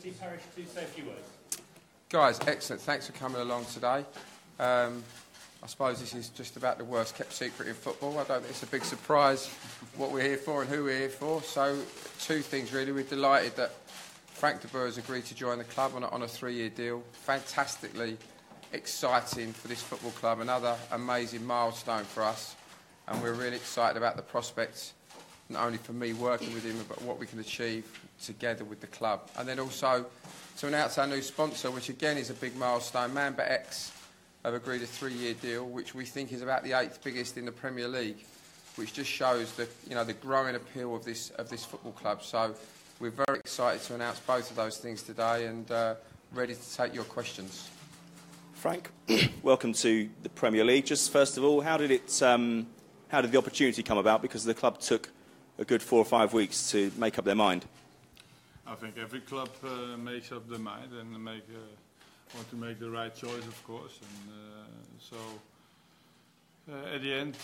Steve Parrish to say a few words. Guys, excellent. Thanks for coming along today. I suppose this is just about the worst kept secret in football. I don't think it's a big surprise what we're here for and who we're here for. So, two things really. We're delighted that Frank de Boer has agreed to join the club on a 3-year deal. Fantastically exciting for this football club. Another amazing milestone for us. And we're really excited about the prospects, not only for me working with him, but what we can achieve together with the club. And then also to announce our new sponsor, which again is a big milestone. Mamba X have agreed a 3-year deal, which we think is about the 8th biggest in the Premier League, which just shows the growing appeal of this football club. So we're very excited to announce both of those things today and ready to take your questions. Frank, welcome to the Premier League. Just first of all, how did the opportunity come about? Because the club took a good 4 or 5 weeks to make up their mind. I think every club makes up their mind and want to make the right choice, of course. And at the end,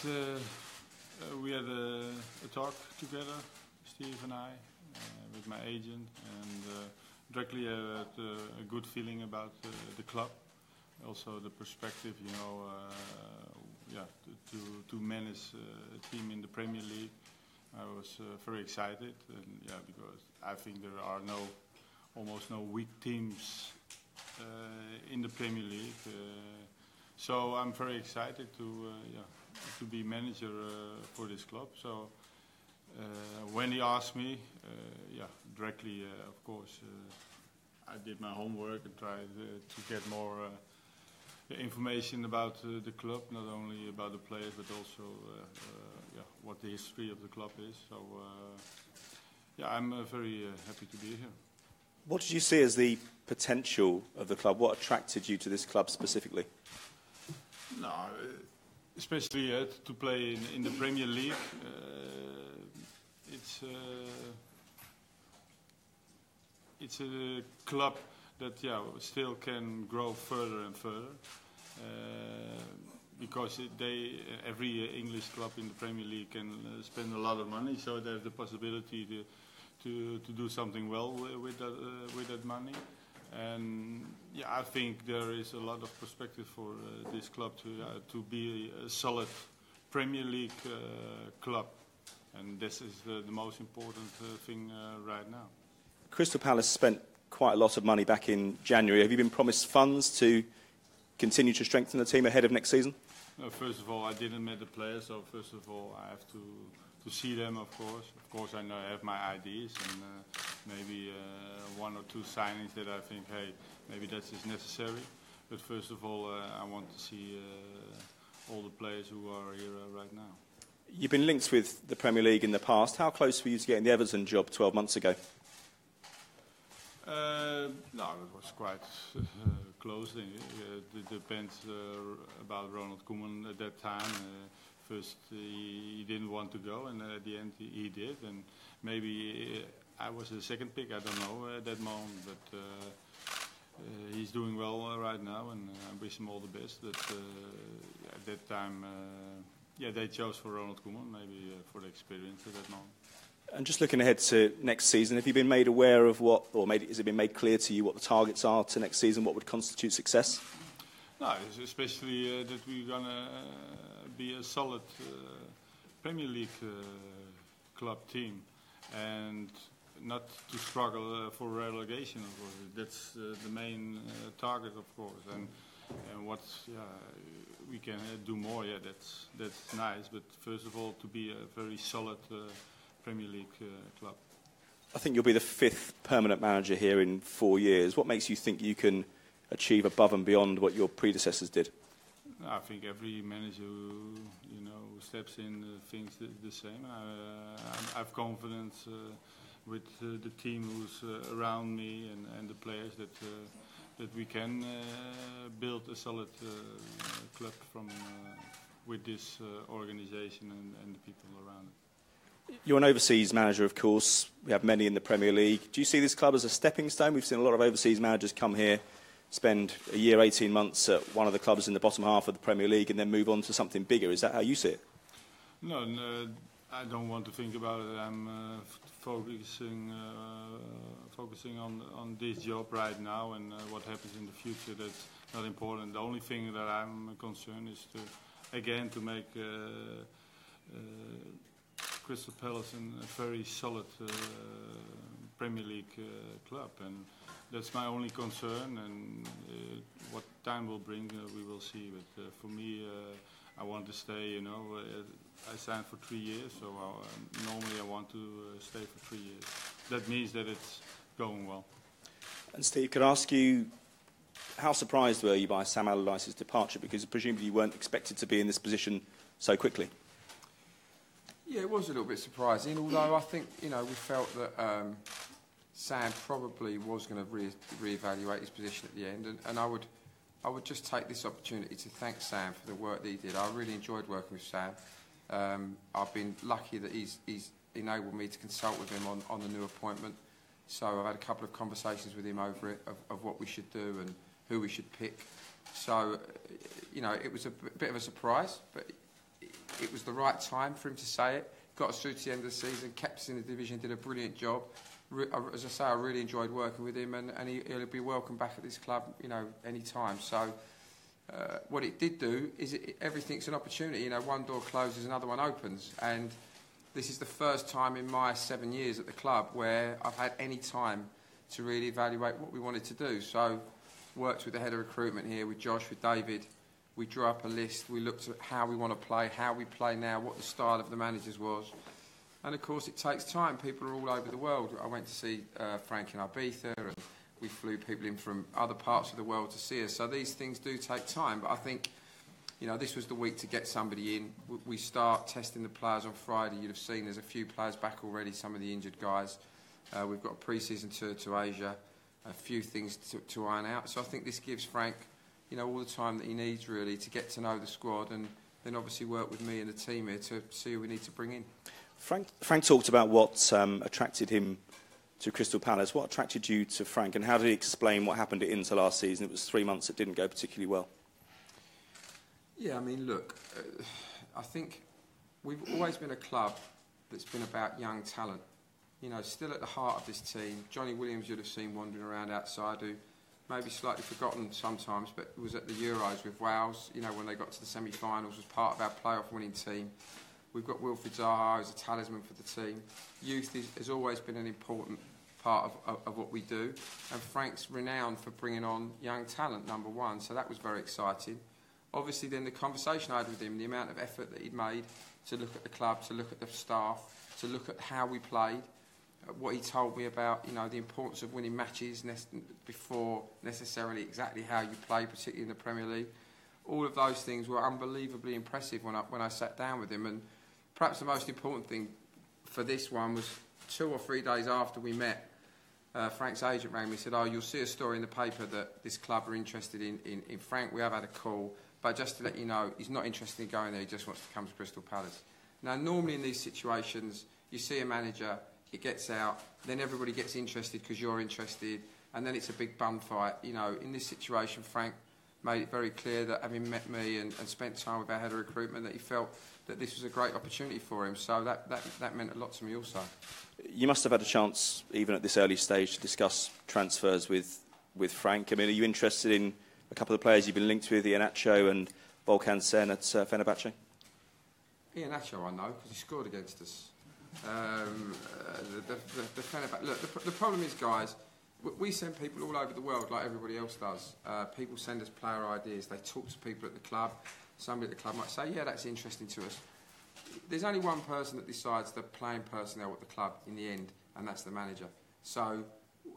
we had a talk together, Steve and I, with my agent, and directly had a good feeling about the club. Also the perspective, to manage a team in the Premier League. I was very excited, and because I think there are almost no weak teams in the Premier League. So I'm very excited to be manager for this club. So when he asked me, directly, of course, I did my homework and tried to get more information about the club, not only about the players, but also what the history of the club is. So, I'm very happy to be here. What did you see as the potential of the club? What attracted you to this club specifically? No, especially to play in the Premier League. It's a club that still can grow further and further. Because every English club in the Premier League can spend a lot of money, so there's the possibility to do something well with that money. And I think there is a lot of perspective for this club to be a solid Premier League club, and this is the most important thing right now. Crystal Palace spent quite a lot of money back in January. Have you been promised funds to continue to strengthen the team ahead of next season? No, first of all, I didn't meet the players, so first of all, I have to see them, of course. Of course, I know I have my ideas and maybe 1 or 2 signings that I think, hey, maybe that is necessary. But first of all, I want to see all the players who are here right now. You've been linked with the Premier League in the past. How close were you to getting the Everton job 12 months ago? No, it was quite close. It depends about Ronald Koeman at that time. First, he didn't want to go, and at the end, he did. And maybe I was the second pick. I don't know at that moment, but he's doing well right now, and I wish him all the best. But at that time, they chose for Ronald Koeman, maybe for the experience at that moment. And just looking ahead to next season, have you been made aware of has it been made clear to you what the targets are to next season, what would constitute success? No, especially that we're going to be a solid Premier League club team and not to struggle for relegation, of course. That's the main target, of course. And what we can do more, that's nice. But first of all, to be a very solid Premier League club. I think you'll be the 5th permanent manager here in 4 years. What makes you think you can achieve above and beyond what your predecessors did? I think every manager who steps in thinks the same. I have confidence with the team who's around me and the players that we can build a solid club with this organisation and the people around it. You're an overseas manager, of course. We have many in the Premier League. Do you see this club as a stepping stone? We've seen a lot of overseas managers come here, spend a year, 18 months at one of the clubs in the bottom half of the Premier League and then move on to something bigger. Is that how you see it? No, I don't want to think about it. I'm focusing on this job right now, and what happens in the future, that's not important. The only thing that I'm concerned is to make Crystal Palace a very solid Premier League club, and that's my only concern. And what time will bring, we will see. But for me, I want to stay. I signed for 3 years, so normally I want to stay for 3 years. That means that it's going well. And Steve, could I ask you, how surprised were you by Sam Allardyce's departure? Because presumably you weren't expected to be in this position so quickly. Yeah, it was a little bit surprising, although I think, we felt that Sam probably was going to re-evaluate his position at the end, and I would just take this opportunity to thank Sam for the work that he did. I really enjoyed working with Sam. I've been lucky that he's enabled me to consult with him on the new appointment. So I've had a couple of conversations with him over it of what we should do and who we should pick. So, it was a bit of a surprise, but it was the right time for him to say it. Got us through to the end of the season, kept us in the division, did a brilliant job. As I say, I really enjoyed working with him, and he'll be welcome back at this club, any time. So what it did do is everything's an opportunity. One door closes, another one opens, and this is the first time in my 7 years at the club where I've had any time to really evaluate what we wanted to do. So worked with the head of recruitment here, with Josh, with David. We drew up a list. We looked at how we want to play, how we play now, what the style of the managers was. And of course, it takes time. People are all over the world. I went to see Frank in Ibiza, and we flew people in from other parts of the world to see us. So these things do take time. But I think, this was the week to get somebody in. We start testing the players on Friday. You'd have seen there's a few players back already, some of the injured guys. We've got a pre-season tour to Asia, a few things to iron out. So I think this gives Frank, all the time that he needs, really, to get to know the squad, and then obviously work with me and the team here to see who we need to bring in. Frank talked about what attracted him to Crystal Palace. What attracted you to Frank, and how did he explain what happened at Inter last season? It was 3 months that didn't go particularly well. Yeah, look, I think we've always been a club that's been about young talent. Still at the heart of this team. Johnny Williams you'd have seen wandering around outside, who maybe slightly forgotten sometimes, but was at the Euros with Wales, when they got to the semi-finals, was part of our playoff winning team. We've got Wilfried Zaha as a talisman for the team. Youth has always been an important part of what we do. And Frank's renowned for bringing on young talent, number one, so that was very exciting. Obviously, then the conversation I had with him, the amount of effort that he'd made to look at the club, to look at the staff, to look at how we played, what he told me about, the importance of winning matches before necessarily exactly how you play, particularly in the Premier League. All of those things were unbelievably impressive when I sat down with him. And perhaps the most important thing for this one was 2 or 3 days after we met, Frank's agent rang me and said, you'll see a story in the paper that this club are interested in Frank. We have had a call, but just to let you know, he's not interested in going there, he just wants to come to Crystal Palace. Now, normally in these situations, you see a manager, it gets out, then everybody gets interested because you're interested, and then it's a big bun fight. In this situation, Frank made it very clear that, having met me and spent time with our head of recruitment, that he felt that this was a great opportunity for him. So that meant a lot to me also. You must have had a chance, even at this early stage, to discuss transfers with Frank. Are you interested in a couple of players you've been linked with, Iheanacho and Volkan Sen at Fenerbahce? Iheanacho I know, because he scored against us. The problem is, guys, we send people all over the world like everybody else does. People send us player ideas. They talk to people at the club. Somebody at the club might say, yeah, that's interesting to us. There's only one person that decides the playing personnel at the club in the end, and that's the manager. So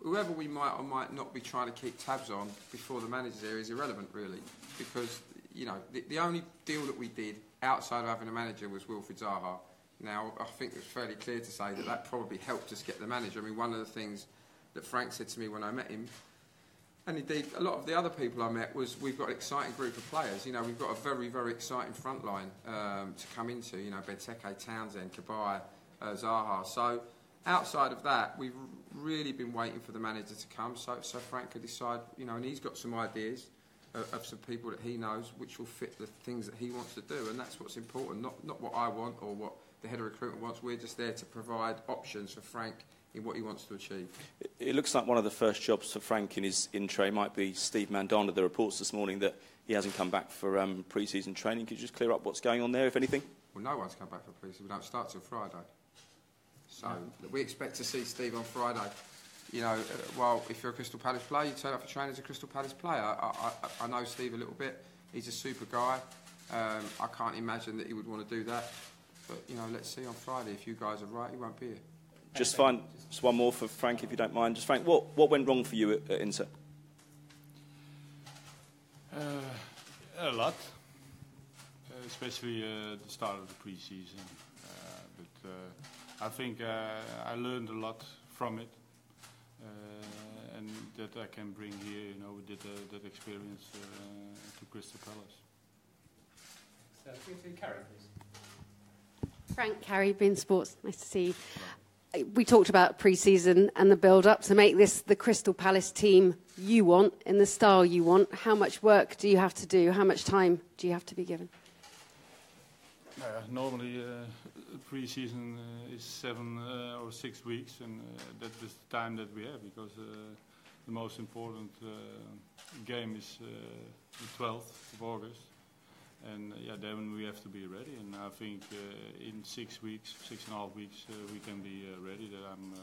whoever we might or might not be trying to keep tabs on before the manager's here is irrelevant, really, because the only deal that we did outside of having a manager was Wilfried Zaha. Now, I think it's fairly clear to say that probably helped us get the manager. One of the things that Frank said to me when I met him, and indeed a lot of the other people I met, was we've got an exciting group of players. We've got a very, very exciting front line to come into. Benteke, Townsend, Kabay, Zaha. So outside of that, we've really been waiting for the manager to come so Frank could decide, and he's got some ideas of some people that he knows which will fit the things that he wants to do, and that's what's important, not what I want or what the head of recruitment wants. We're just there to provide options for Frank in what he wants to achieve. It looks like one of the first jobs for Frank in his intro might be Steve Mandanda. There are reports this morning that he hasn't come back for pre-season training. Could you just clear up what's going on there, if anything? Well, no one's come back for pre-season. We don't start till Friday. So we expect to see Steve on Friday. You know, well, if you're a Crystal Palace player, you turn up for training as a Crystal Palace player. I know Steve a little bit. He's a super guy. I can't imagine that he would want to do that. But, you know, let's see on Friday. If you guys are right, he won't be here. Just one more for Frank, if you don't mind. Just Frank, what went wrong for you at Inter? A lot, especially the start of the pre-season. But I think I learned a lot from it, and that I can bring here, you know, with that experience to Crystal Palace. Carrie, please. Frank, Carrie, beIN Sports. Nice to see you. We talked about pre-season and the build-up to make this the Crystal Palace team you want, in the style you want. How much work do you have to do? How much time do you have to be given? Normally, pre-season is 7 or 6 weeks, and that is the time that we have, because the most important game is the 12th of August. And then we have to be ready, and I think in 6 weeks, 6.5 weeks, we can be ready. That I'm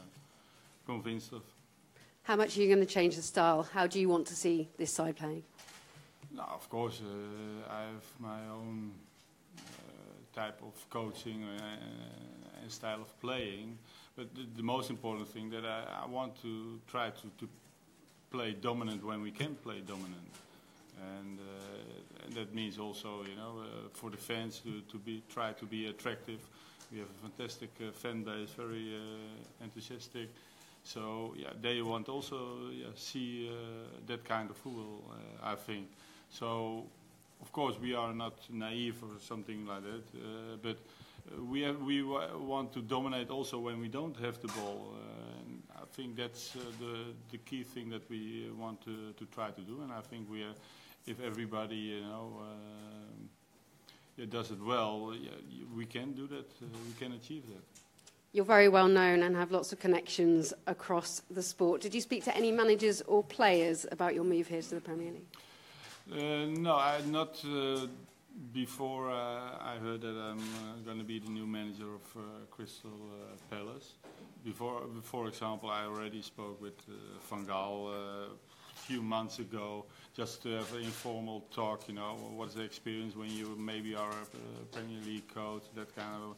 convinced of. How much are you going to change the style? How do you want to see this side playing? No, of course, I have my own type of coaching and style of playing, but the most important thing that I want to try to play dominant when we can play dominant. And that means also, you know, for the fans to try to be attractive. We have a fantastic fan base, very enthusiastic. So they want also see that kind of football, I think. So of course we are not naive or something like that, but we want to dominate also when we don't have the ball. And I think that's the key thing that we want to try to do, and I think we are. If everybody, you know, does it well, we can do that. We can achieve that. You're very well known and have lots of connections across the sport. Did you speak to any managers or players about your move here to the Premier League? No, not before I heard that I'm going to be the new manager of Crystal Palace. Before, for example, I already spoke with Van Gaal few months ago, just to have an informal talk, you know, what's the experience when you maybe are a Premier League coach, that kind of,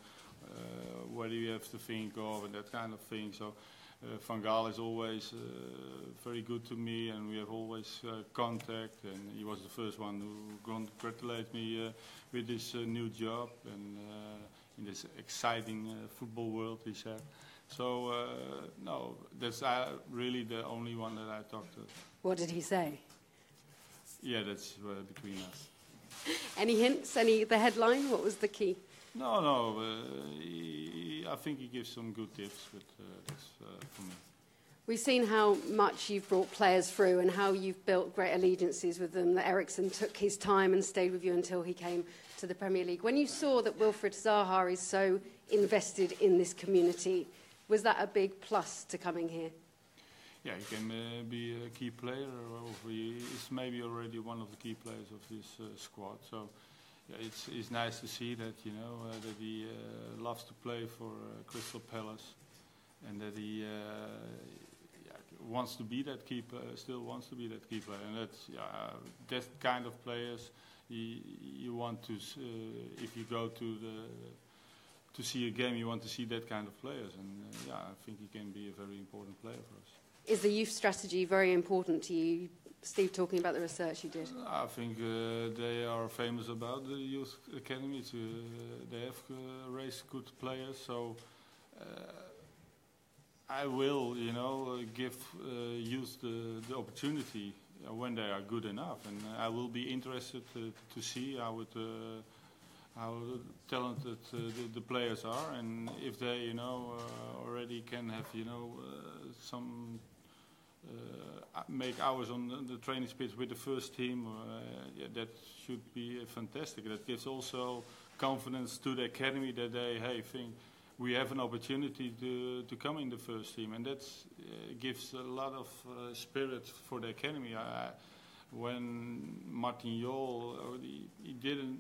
what do you have to think of, and that kind of thing. So Van Gaal is always very good to me, and we have always contact, and he was the first one who congratulated me with this new job, and in this exciting football world, he said. So, no, that's really the only one that I talked to. What did he say? Yeah, that's between us. Any hints? The headline? What was the key? No. I think he gives some good tips, but that's for me. We've seen how much you've brought players through and how you've built great allegiances with them, that Eriksson took his time and stayed with you until he came to the Premier League. When you saw that Wilfried Zaha is so invested in this community, was that a big plus to coming here? Yeah, he can be a key player, or he is maybe already one of the key players of this squad. So yeah, it's nice to see that, you know, that he loves to play for Crystal Palace, and that he wants to be that key player, still wants to be that key player. And that's that kind of players you want to, if you go to see a game, you want to see that kind of players. And I think he can be a very important player for us. Is the youth strategy very important to you? Steve, talking about the research you did. I think they are famous about the youth academy. They have raised good players, so I will, you know, give youth the opportunity when they are good enough, and I will be interested to see how talented the players are, and if they, you know, already can have, you know, some. Make hours on the training pitch with the first team, that should be fantastic. That gives also confidence to the academy that they think we have an opportunity to come in the first team, and that gives a lot of spirit for the academy. When Martin Jol, he didn't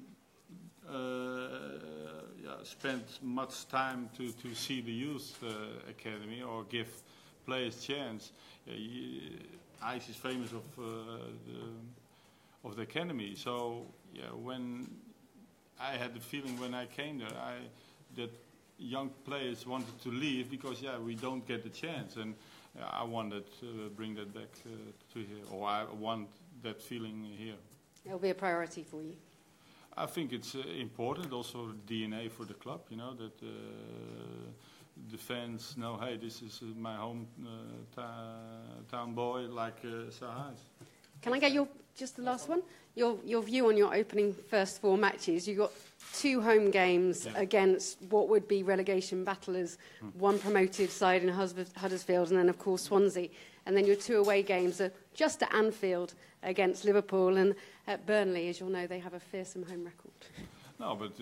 spend much time to see the youth academy or give players chance. Ajax is famous of the academy, so when I had the feeling when I came there that young players wanted to leave because we don't get the chance, and I wanted to bring that back to here, or I want that feeling here. It'll be a priority for you. I think it's important, also DNA for the club, that the fans know, hey, this is my home town boy, like Sahaj. Can I get just the last one? Your view on your opening first 4 matches. You got 2 home games against what would be relegation battlers, one promoted side in Huddersfield, and then of course Swansea. And then your 2 away games are just at Anfield against Liverpool and at Burnley. As you'll know, they have a fearsome home record. No, but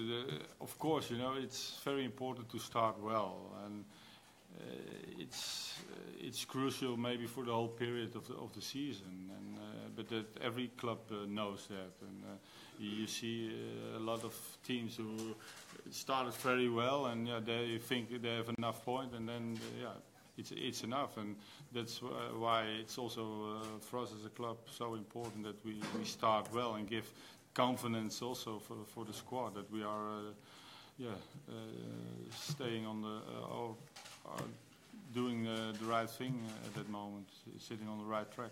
of course, it's very important to start well, and it's crucial maybe for the whole period of the season. And but that every club knows that, and you see a lot of teams who started very well, and they think they have enough points, and then it's enough, and that's why it's also for us as a club so important that we start well and give confidence also for the squad that we are staying on the doing the right thing at that moment, sitting on the right track.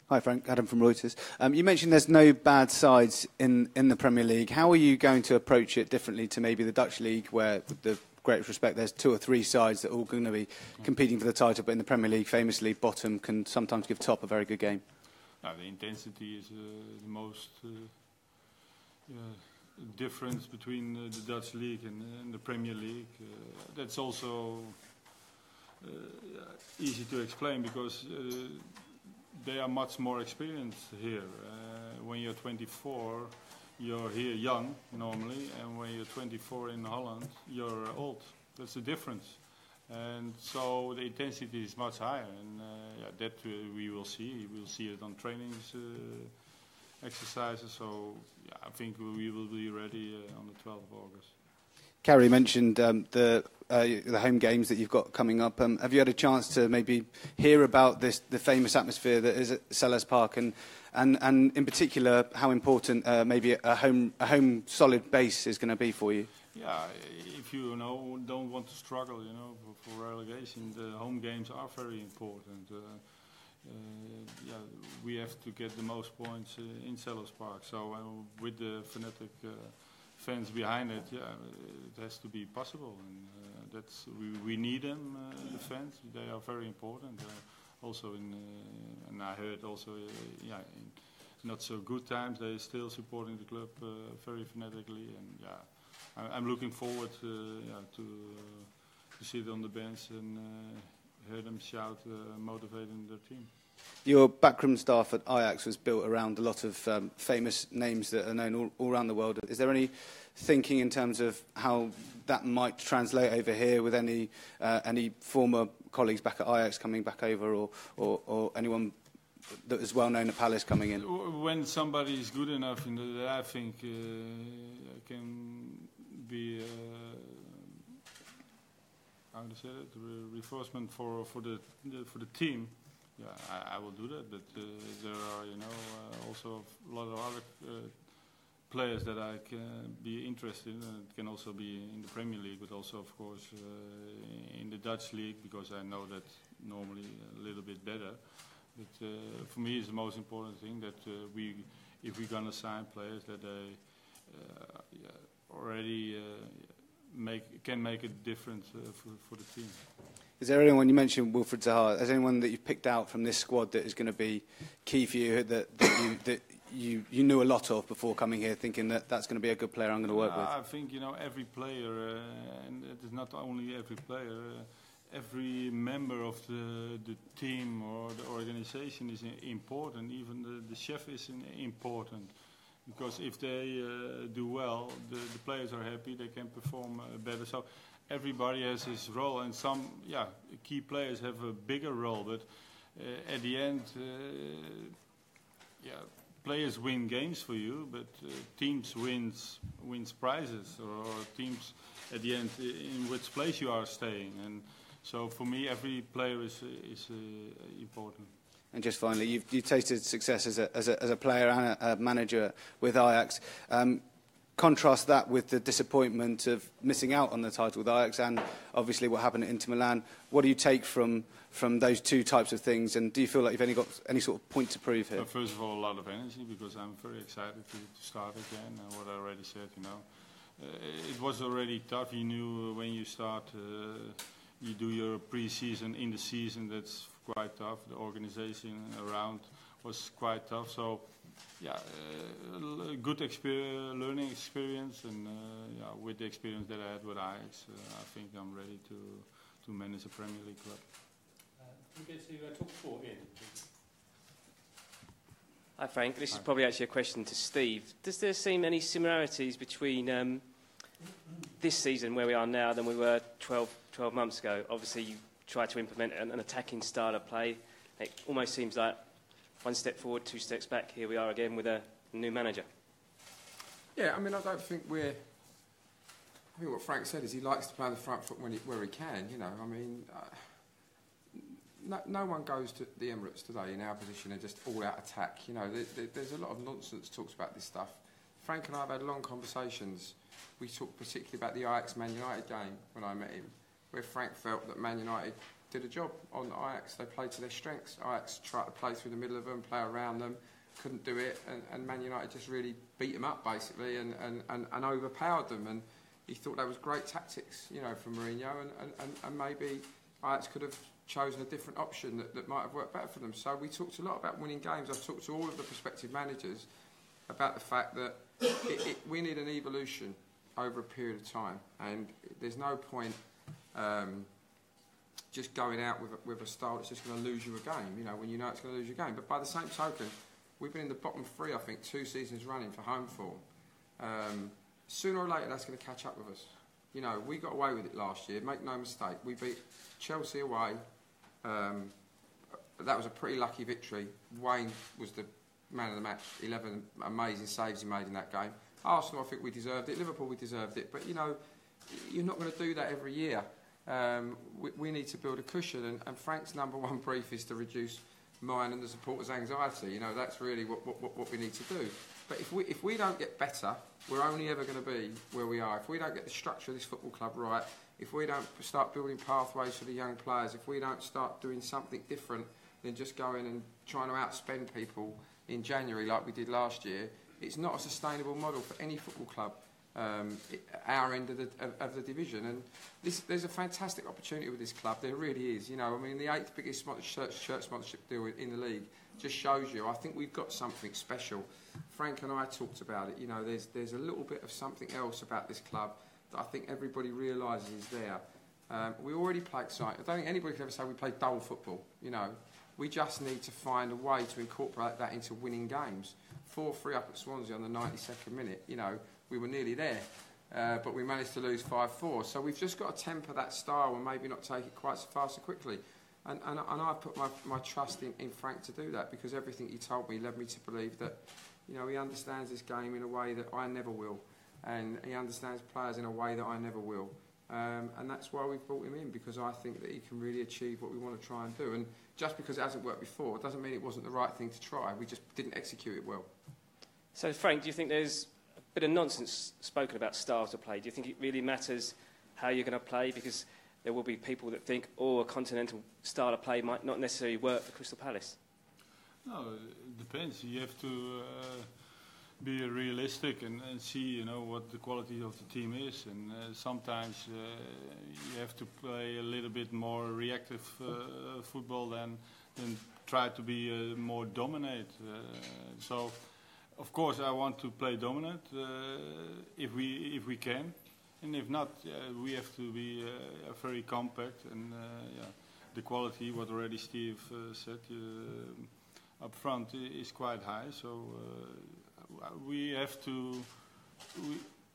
Hi Frank, Adam from Reuters. You mentioned there's no bad sides in the Premier League. How are you going to approach it differently to maybe the Dutch League, where, with the greatest respect, there's 2 or 3 sides that are all going to be competing for the title, but in the Premier League, famously, bottom can sometimes give top a very good game? The intensity is the most difference between the Dutch League and the Premier League. That's also easy to explain because they are much more experienced here. When you're 24, you're here young normally, and when you're 24 in Holland, you're old. That's the difference. And so the intensity is much higher, and that we will see. We'll see it on trainings, exercises. So I think we will be ready on the 12th of August. Carrie mentioned the home games that you've got coming up. Have you had a chance to maybe hear about the famous atmosphere that is at Selhurst Park, and in particular how important maybe a home solid base is going to be for you? Yeah, if you don't want to struggle, for relegation, the home games are very important. We have to get the most points in Selhurst Park. So with the fanatic fans behind it, it has to be possible, and that's we need them. The fans, they are very important. Also and I heard also, in not so good times, they are still supporting the club very fanatically, and I'm looking forward to sit on the bench and hear them shout, motivating their team. Your backroom staff at Ajax was built around a lot of famous names that are known all around the world. Is there any thinking in terms of how that might translate over here with any former colleagues back at Ajax coming back over, or anyone that is well known at Palace coming in? When somebody is good enough, I think can be how to say it, reinforcement for the team. I will do that, but there are also a lot of other players that I can be interested in. It can also be in the Premier League, but also of course in the Dutch League, because I know that normally a little bit better. But for me, it's the most important thing that if we're gonna sign players, that they already can make a difference for the team. Is there anyone, you mentioned Wilfried Zaha, is there anyone that you've picked out from this squad that is going to be key for you, that you knew a lot of before coming here, thinking that that's going to be a good player I'm going to work with? I think every player, and it is not only every player, every member of the team or the organization is important. Even the chef is important. because if they do well, the players are happy, they can perform better. So everybody has his role, and some key players have a bigger role, but at the end, players win games for you, but teams wins prizes, or teams at the end in which place you are staying. And so for me, every player is important. And just finally, you've tasted success as a player and a manager with Ajax. Contrast that with the disappointment of missing out on the title with Ajax, and obviously what happened at Inter Milan. What do you take from those two types of things, and do you feel like you've only got any sort of point to prove here? Well, first of all, a lot of energy, because I'm very excited to start again. And what I already said, it was already tough. You knew when you start, you do your pre-season in the season. That's quite tough. The organization around was quite tough. So, good learning experience, and with the experience that I had with Ajax, I think I'm ready to manage a Premier League club. Can we go to talk 4 in? Hi Frank, this is probably actually a question to Steve. Does there seem any similarities between this season where we are now than we were 12 months ago? Obviously you tried to implement an attacking style of play. It almost seems like one step forward, 2 steps back. Here we are again with a new manager. Yeah, I mean, I don't think I think what Frank said is he likes to play on the front foot where he can. I mean, no one goes to the Emirates today in our position and just all-out attack. There's a lot of nonsense talks about this stuff. Frank and I have had long conversations. We talked particularly about the Ajax-Man United game when I met him, where Frank felt that Man United did a job on Ajax. They played to their strengths. Ajax tried to play through the middle of them, play around them, couldn't do it, and Man United just really beat them up basically and overpowered them. And he thought that was great tactics, from Mourinho, and maybe Ajax could have chosen a different option that might have worked better for them. So we talked a lot about winning games. I've talked to all of the prospective managers about the fact that we need an evolution over a period of time, and there's no point just going out with a style that's just going to lose you a game, when you know it's going to lose you a game. But by the same token, we've been in the bottom 3, I think, 2 seasons running for home form. Sooner or later, that's going to catch up with us. We got away with it last year, make no mistake. We beat Chelsea away. That was a pretty lucky victory. Wayne was the man of the match, 11 amazing saves he made in that game. Arsenal, I think we deserved it. Liverpool, we deserved it. But, you're not going to do that every year. We need to build a cushion, and Frank's number 1 brief is to reduce mine and the supporters' anxiety. That's really what we need to do. But if we don't get better, we're only ever going to be where we are. If we don't get the structure of this football club right, if we don't start building pathways for the young players, if we don't start doing something different than just going and trying to outspend people in January like we did last year, it's not a sustainable model for any football club. Our end of the division, and there's a fantastic opportunity with this club. There really is. The 8th biggest shirt sponsorship deal in the league just shows you. I think we've got something special. Frank and I talked about it. There's a little bit of something else about this club that I think everybody realises is there. We already play exciting. I don't think anybody can ever say we play dull football. We just need to find a way to incorporate that into winning games. 4-3 up at Swansea on the 92nd minute. We were nearly there, but we managed to lose 5-4. So we've just got to temper that style and maybe not take it quite so fast so quickly. And I put my trust in Frank to do that, because everything he told me led me to believe that he understands this game in a way that I never will, and he understands players in a way that I never will. And that's why we've brought him in, because I think that he can really achieve what we want to try and do. And just because it hasn't worked before doesn't mean it wasn't the right thing to try. We just didn't execute it well. So Frank, do you think there's a bit of nonsense spoken about styles of play? Do you think it really matters how you're going to play? Because there will be people that think, a continental style of play might not necessarily work for Crystal Palace. No, it depends. You have to be realistic and see, what the quality of the team is. And sometimes you have to play a little bit more reactive football than try to be more dominant. So, of course, I want to play dominant if we can. And if not, we have to be very compact, and the quality, what already Steve said, up front is quite high. So we have to.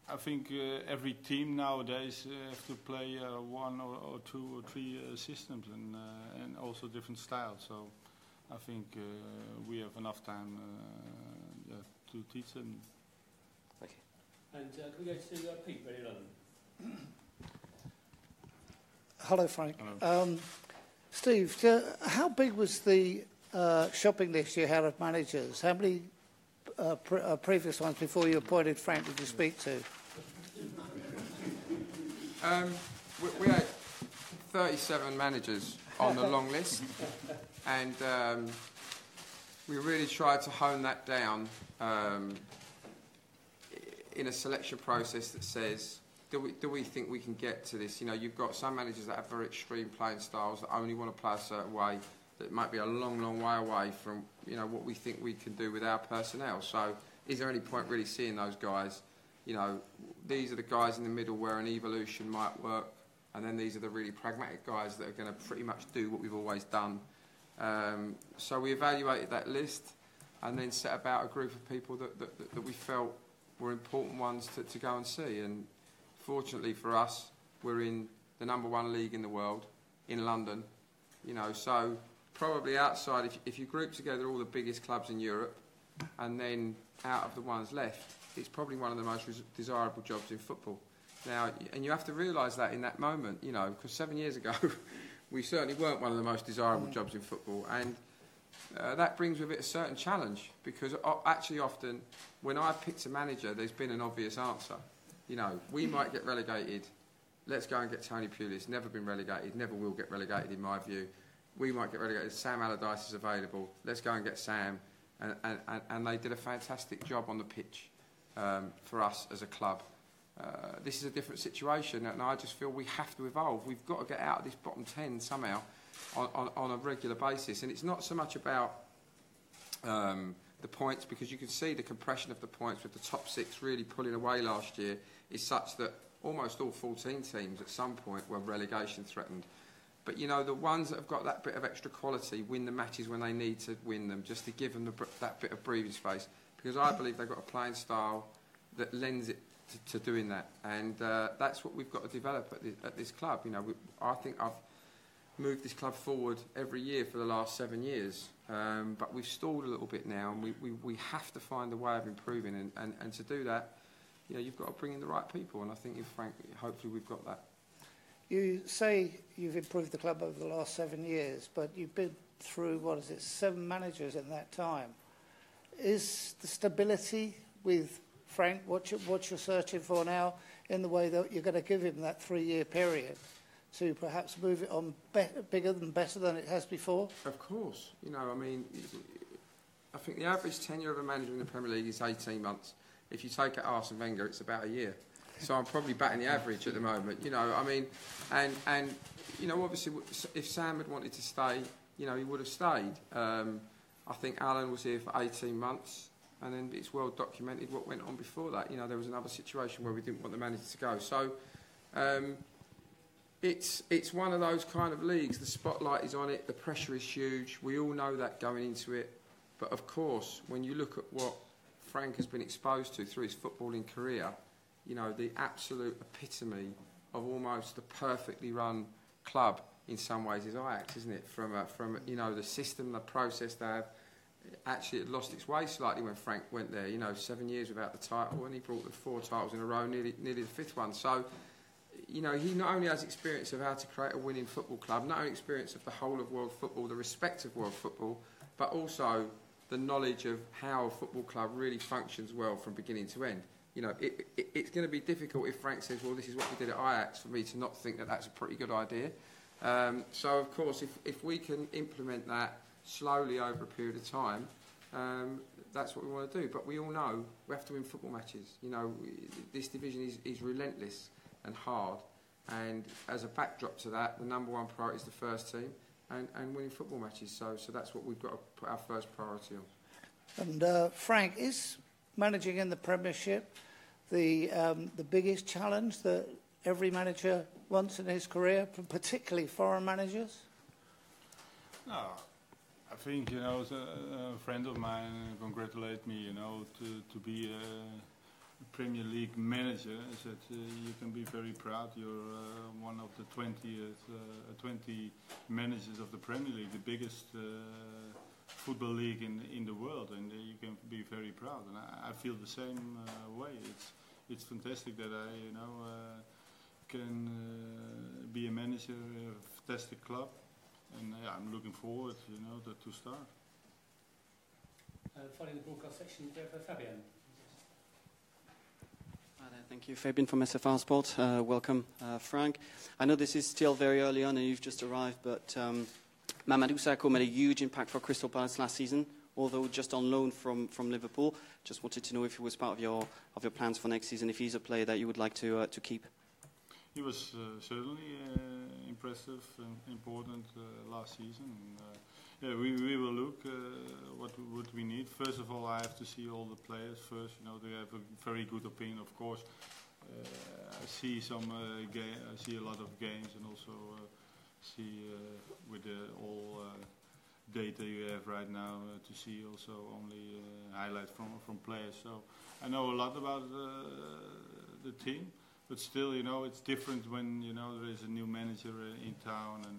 I think every team nowadays have to play one or two or three systems and also different styles. So I think we have enough time to teach them. Okay. And can we go to Pete, Radio London? Hello, Frank. Hello. Steve, how big was the shopping list you had of managers? How many previous ones before you appointed Frank did you speak to? We had 37 managers on the long list, and we really tried to hone that down in a selection process that says, do we think we can get to this? You know, you've got some managers that have very extreme playing styles that only want to play a certain way, that might be a long, long way away from, you know, what we think we can do with our personnel. So is there any point really seeing those guys? You know, these are the guys in the middle where an evolution might work, and then these are the really pragmatic guys that are going to pretty much do what we've always done. So we evaluated that list and then set about a group of people that we felt were important ones to go and see. And fortunately for us, we're in the #1 league in the world, in London. You know, so probably outside, if you group together all the biggest clubs in Europe, and then out of the ones left, it's probably one of the most desirable jobs in football. Now, and you have to realise that in that moment, you know, because 7 years ago, we certainly weren't one of the most desirable jobs in football. And that brings with it a certain challenge, because actually often, when I picked a manager, there's been an obvious answer. You know, we might get relegated. Let's go and get Tony Pulis. Never been relegated, never will get relegated in my view. We might get relegated. Sam Allardyce is available. Let's go and get Sam. And they did a fantastic job on the pitch for us as a club. This is a different situation, and I just feel we have to evolve. We've got to get out of this bottom 10 somehow on a regular basis. And it's not so much about the points, because you can see the compression of the points with the top 6 really pulling away last year is such that almost all 14 teams at some point were relegation threatened. But, you know, the ones that have got that bit of extra quality win the matches when they need to win them, just to give them that bit of breathing space. Because I believe they've got a playing style that lends it to doing that. And that's what we've got to develop at this club. You know, I think I've moved this club forward every year for the last 7 years. But we've stalled a little bit now, and we have to find a way of improving. And to do that, you know, you've got to bring in the right people. And I think, hopefully we've got that. You say you've improved the club over the last 7 years, but you've been through, 7 managers in that time. Is the stability with Frank what you're searching for now, in the way that you're going to give him that 3-year period to perhaps move it on bigger and better than it has before? Of course. You know, I mean, I think the average tenure of a manager in the Premier League is 18 months. If you take it Arsene Wenger, it's about a year. So I'm probably batting the average at the moment, you know. I mean, and you know, obviously, if Sam had wanted to stay, you know, he would have stayed. I think Alan was here for 18 months, and then it's well documented what went on before that. You know, there was another situation where we didn't want the manager to go. So it's one of those kind of leagues. The spotlight is on it. The pressure is huge. We all know that going into it. But of course, when you look at what Frank has been exposed to through his footballing career, you know, the absolute epitome of almost the perfectly run club in some ways is Ajax, isn't it? From you know, the system, the process they have. Actually, it lost its way slightly when Frank went there. You know, 7 years without the title, and he brought the 4 titles in a row, nearly the 5th one. So, you know, he not only has experience of how to create a winning football club, not only experience of the whole of world football, the respect of world football, but also the knowledge of how a football club really functions well from beginning to end. You know, it's going to be difficult if Frank says, well, this is what we did at Ajax, for me to not think that that's a pretty good idea. So, of course, if we can implement that slowly over a period of time, that's what we want to do. But we all know we have to win football matches. You know, this division is relentless and hard. And as a backdrop to that, the #1 priority is the first team and winning football matches. So that's what we've got to put our first priority on. And Frank, is managing in the Premiership the biggest challenge that every manager wants in his career, particularly foreign managers? No, I think, you know, a friend of mine congratulated me, you know, to be a Premier League manager. I said, you can be very proud. You're one of the 20 managers of the Premier League, the biggest football league in the world, and you can be very proud. And I feel the same way. It's fantastic that I, you know, can be a manager of a fantastic club, and I'm looking forward, you know, to start. Following the broadcast section, we have Fabian. Hi there, thank you. Fabian from SFR Sport. Welcome, Frank. I know this is still very early on and you've just arrived, but Mamadou Sakho made a huge impact for Crystal Palace last season, although just on loan from Liverpool. Just wanted to know if he was part of your plans for next season, if he's a player that you would like to keep. He was certainly impressive and important last season. Yeah, we will look what we need. First of all, I have to see all the players first. You know, they have a very good opinion, of course. I see I see a lot of games, and also see with all data you have right now to see also only highlights from players. So I know a lot about the team. But still, you know, it's different when, you know, there is a new manager in town, and